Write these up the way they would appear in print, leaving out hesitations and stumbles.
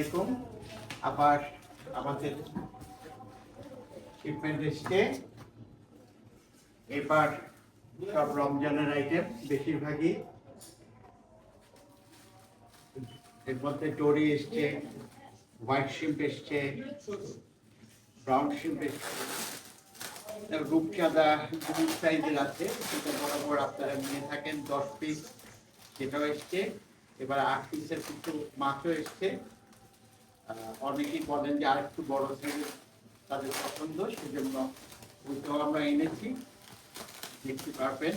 আলাইকুম। আবার আমাদের শিপমেন্ট এসছে। এবার সব রমজানের আইটেম বেশিরভাগই এর মধ্যে ডোরি এসছে, হোয়াইট শিম্প এসছে, ব্রাউন শিম্প এসছে, রূপচাঁদা সাইজের আছে, সেটা বরাবর আপনারা নিয়ে থাকেন 10 পিস, সেটাও এসছে। এবার 8 পিসের কিছু মাছও এসছে। অনেকেই বলেন যে আরেকটু বড় সাইজের তাদের পছন্দ, সেজন্য ওইটাও আমরা এনেছি, দেখতে পারবেন।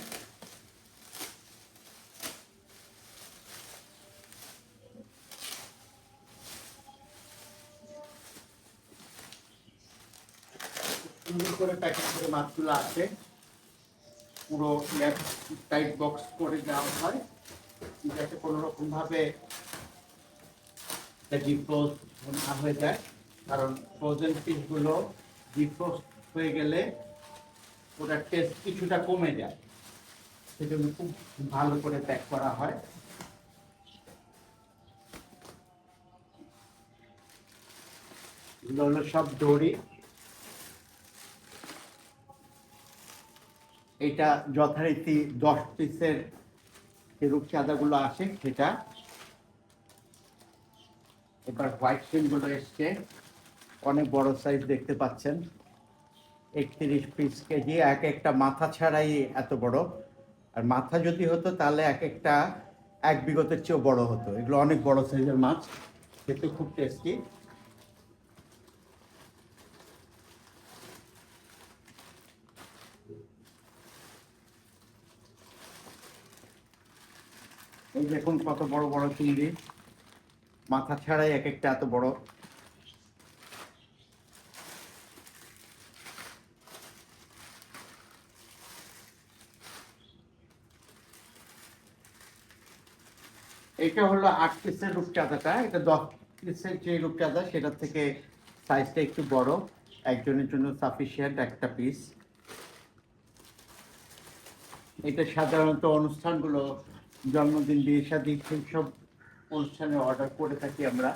সুন্দর করে প্যাকেট করে মাছগুলো আছে, পুরো টাইট বক্স করে দেওয়া হয় যাতে কোনো রকম ভাবে ডিফ্রোস্ট না হয়ে যায়, কারণ ফ্রোজেন ফিশগুলো ডিফ্রোস্ট হয়ে গেলে ওটার টেস্ট কিছুটা কমে যায়, সেজন্য খুব ভালো করে প্যাক করা হয়। এগুলো হলো সব দড়ি। এটা যথারীতি 10 পিসের যে রূপচাঁদাগুলো আসে সেটা। এবার হোয়াইট শিম্পগুলো এসছে, অনেক বড় সাইজ দেখতে পাচ্ছেন, 31 পিস কেজি। এক একটা মাথা ছাড়াই এত বড়, আর মাথা যদি হতো তাহলে এক একটা 1 বিঘতের চেয়েও বড় হতো। এগুলো অনেক বড় সাইজের মাছ, খেতে খুব টেস্টি। এই দেখুন কত বড় বড় চিংড়ি, মাথা ছাড়াই এক একটা এত বড়। এটা হলো 8 পিসের রূপচাঁদাটা। এটা 10 পিসের যে রূপচাঁদা সেটার থেকে সাইজটা একটু বড়, একজনের জন্য সাফিসিয়েন্ট একটা পিস। এটা সাধারণত অনুষ্ঠানগুলো, জন্মদিন, বিয়ে শাদী, সব অনুষ্ঠানে অর্ডার করে থাকি আমরা,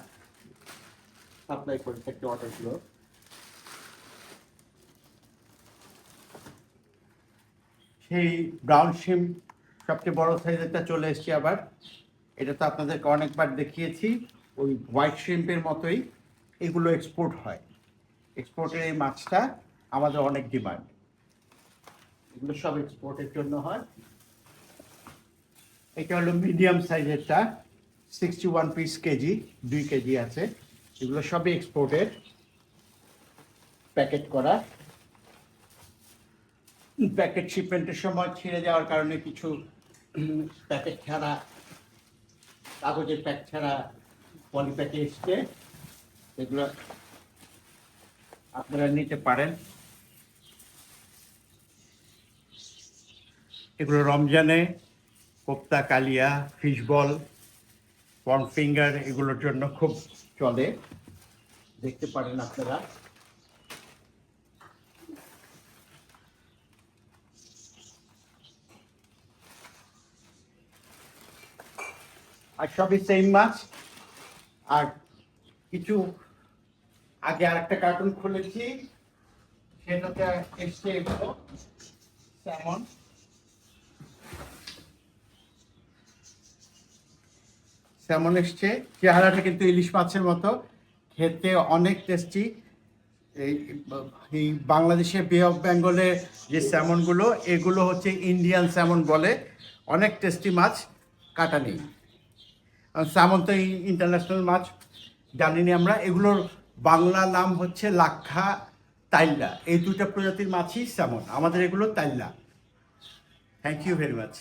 সাপ্লাই করে থাকি অর্ডারগুলো। সেই ব্রাউন শিম সবচেয়ে বড় সাইজেরটা চলে এসছে আবার। এটা তো আপনাদেরকে অনেকবার দেখিয়েছি, ওই হোয়াইট শিম্পের মতোই এগুলো এক্সপোর্ট হয়। এক্সপোর্টের এই মাছটা আমাদের অনেক ডিমান্ড, এগুলো সব এক্সপোর্টের জন্য হয়। এটা হলো মিডিয়াম সাইজেরটা, 61 পিস কেজি, 2 কেজি আছে। এগুলো সবই এক্সপোর্টের, প্যাকেট করা। প্যাকেট শিপমেন্টের সময় ছিঁড়ে যাওয়ার কারণে কিছু প্যাকেট ছাড়া, কাগজের প্যাক ছাড়া পলি প্যাকে এসছে, এগুলো আপনারা নিতে পারেন। এগুলো রমজানে কোপ্তা, কালিয়া, ফিশ বল, কর্ন ফিঙ্গার এগুলোর জন্য খুব চলে, দেখতে পারেন আপনারা। আর সবই সেম মাছ। আর কিছু আগে আরেকটা কার্টুন খুলেছি, সেটাতে এসছে এগুলো স্যামন। স্যামন এসছে, চেহারাটা কিন্তু ইলিশ মাছের মতো, খেতে অনেক টেস্টি। এই বাংলাদেশের বে অফ বেঙ্গলের যে স্যামনগুলো, এগুলো হচ্ছে ইন্ডিয়ান স্যামন বলে, অনেক টেস্টি মাছ, কাটা নেই। স্যামন তো ইন্টারন্যাশনাল মাছ, জানিনি আমরা। এগুলোর বাংলা নাম হচ্ছে লাক্ষা, তাইল্লা, এই দুটো প্রজাতির মাছই স্যামন, আমাদের এগুলো তাইল্লা। Thank you very much.